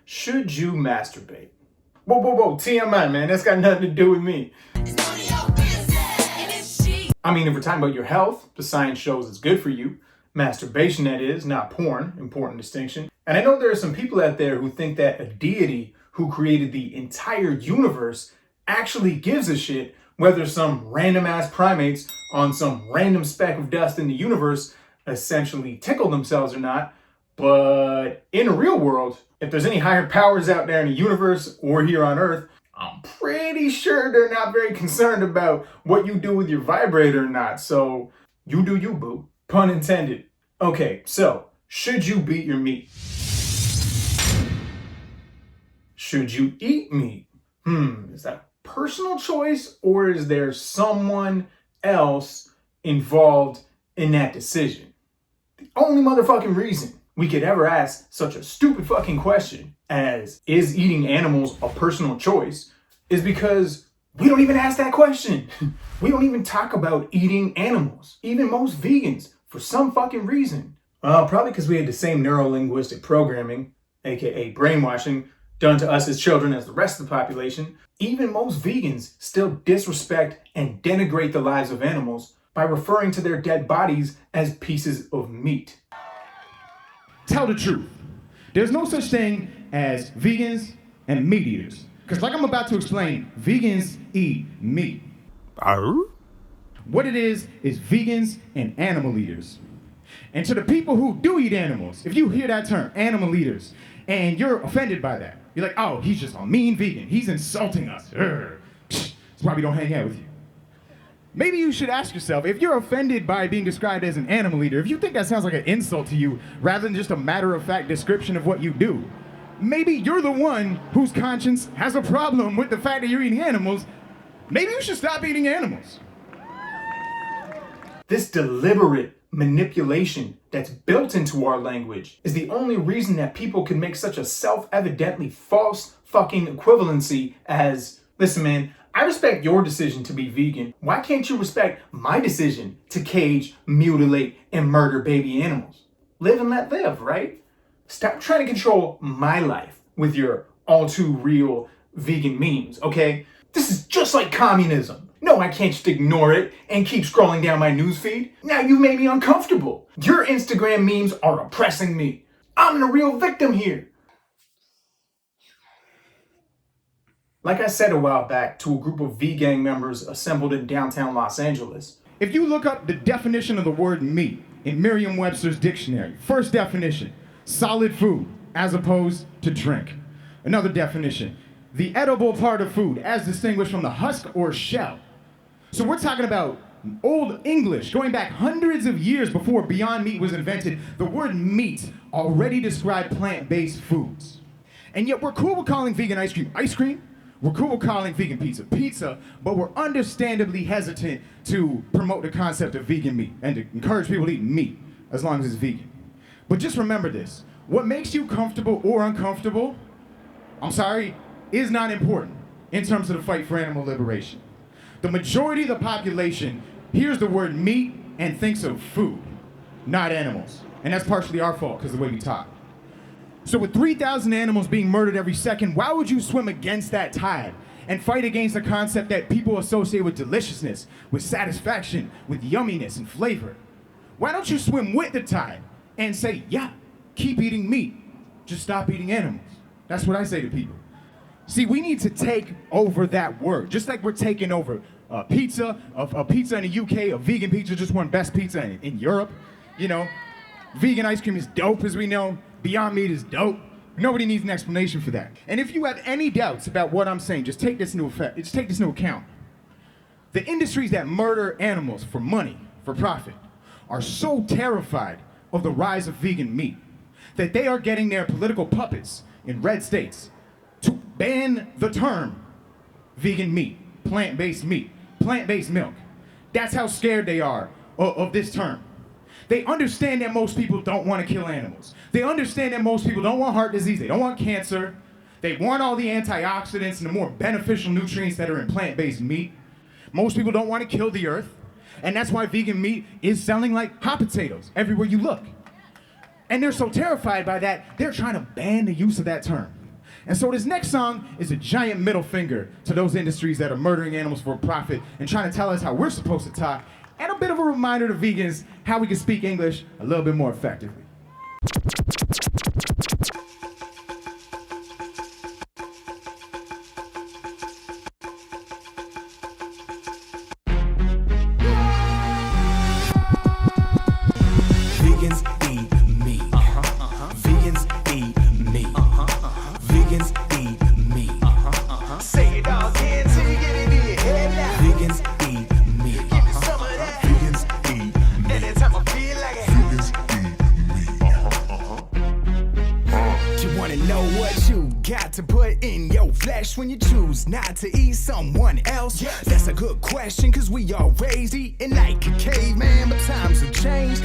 Should you masturbate? Whoa, whoa, whoa, TMI, man. That's got nothing to do with me. I mean, if we're talking about your health, the science shows it's good for you. Masturbation, that is, not porn. Important distinction. And I know there are some people out there who think that a deity who created the entire universe actually gives a shit whether some random ass primates on some random speck of dust in the universe essentially tickle themselves or not. But in the real world, if there's any higher powers out there in the universe or here on Earth, I'm pretty sure they're not very concerned about what you do with your vibrator or not. So you do you, boo. Pun intended. Okay, so should you beat your meat? Should you eat meat? Is that a personal choice or is there someone else involved in that decision? The only motherfucking reason we could ever ask such a stupid fucking question as is eating animals a personal choice is because we don't even ask that question. We don't even talk about eating animals. Even most vegans, for some fucking reason. Probably because we had the same neuro-linguistic programming, aka brainwashing, done to us as children as the rest of the population. Even most vegans still disrespect and denigrate the lives of animals by referring to their dead bodies as pieces of meat. Tell the truth. There's no such thing as vegans and meat eaters. Because like I'm about to explain, vegans eat meat. What it is vegans and animal eaters. And to the people who do eat animals, if you hear that term, animal eaters, and you're offended by that, you're like, oh, he's just a mean vegan. He's insulting us. That's why we don't hang out with you. Maybe you should ask yourself, if you're offended by being described as an animal eater, if you think that sounds like an insult to you rather than just a matter-of-fact description of what you do, maybe you're the one whose conscience has a problem with the fact that you're eating animals. Maybe you should stop eating animals. This deliberate manipulation that's built into our language is the only reason that people can make such a self-evidently false fucking equivalency as, listen man, I respect your decision to be vegan. Why can't you respect my decision to cage, mutilate, and murder baby animals? Live and let live, right? Stop trying to control my life with your all too real vegan memes, okay? This is just like communism. No, I can't just ignore it and keep scrolling down my newsfeed. Now you made me uncomfortable. Your Instagram memes are oppressing me. I'm the real victim here. Like I said a while back to a group of V-Gang members assembled in downtown Los Angeles. If you look up the definition of the word meat in Merriam-Webster's dictionary, first definition, solid food as opposed to drink. Another definition, the edible part of food as distinguished from the husk or shell. So we're talking about Old English, going back hundreds of years before Beyond Meat was invented. The word meat already described plant-based foods. And yet we're cool with calling vegan ice cream. We're cool with calling vegan pizza, but we're understandably hesitant to promote the concept of vegan meat and to encourage people to eat meat as long as it's vegan. But just remember this, what makes you comfortable or uncomfortable, is not important in terms of the fight for animal liberation. The majority of the population hears the word meat and thinks of food, not animals. And that's partially our fault because of the way we talk. So with 3,000 animals being murdered every second, why would you swim against that tide and fight against a concept that people associate with deliciousness, with satisfaction, with yumminess and flavor? Why don't you swim with the tide and say, yeah, keep eating meat, just stop eating animals? That's what I say to people. See, we need to take over that word, just like we're taking over pizza, a pizza in the UK, a vegan pizza just won best pizza in Europe. You know, vegan ice cream is dope, as we know. Beyond Meat is dope. Nobody needs an explanation for that. And if you have any doubts about what I'm saying, just take this into account. The industries that murder animals for money, for profit, are so terrified of the rise of vegan meat that they are getting their political puppets in red states to ban the term vegan meat, plant-based milk. That's how scared they are of this term. They understand that most people don't want to kill animals. They understand that most people don't want heart disease, they don't want cancer. They want all the antioxidants and the more beneficial nutrients that are in plant-based meat. Most people don't want to kill the earth. And that's why vegan meat is selling like hot potatoes everywhere you look. And they're so terrified by that, they're trying to ban the use of that term. And so this next song is a giant middle finger to those industries that are murdering animals for profit and trying to tell us how we're supposed to talk, and a bit of a reminder to vegans how we can speak English a little bit more effectively. Vegans eat meat. Vegans eat meat. Vegans eat meat. Say it all again till you get it in your head now. Vegans eat meat. Give me some of that. Vegans eat meat. Anytime I feel like it. Vegans eat meat. You wanna know what you got to put in your flesh when you choose not to eat someone else? Yes. That's a good question, cause we all raised eating like a caveman, but times have changed.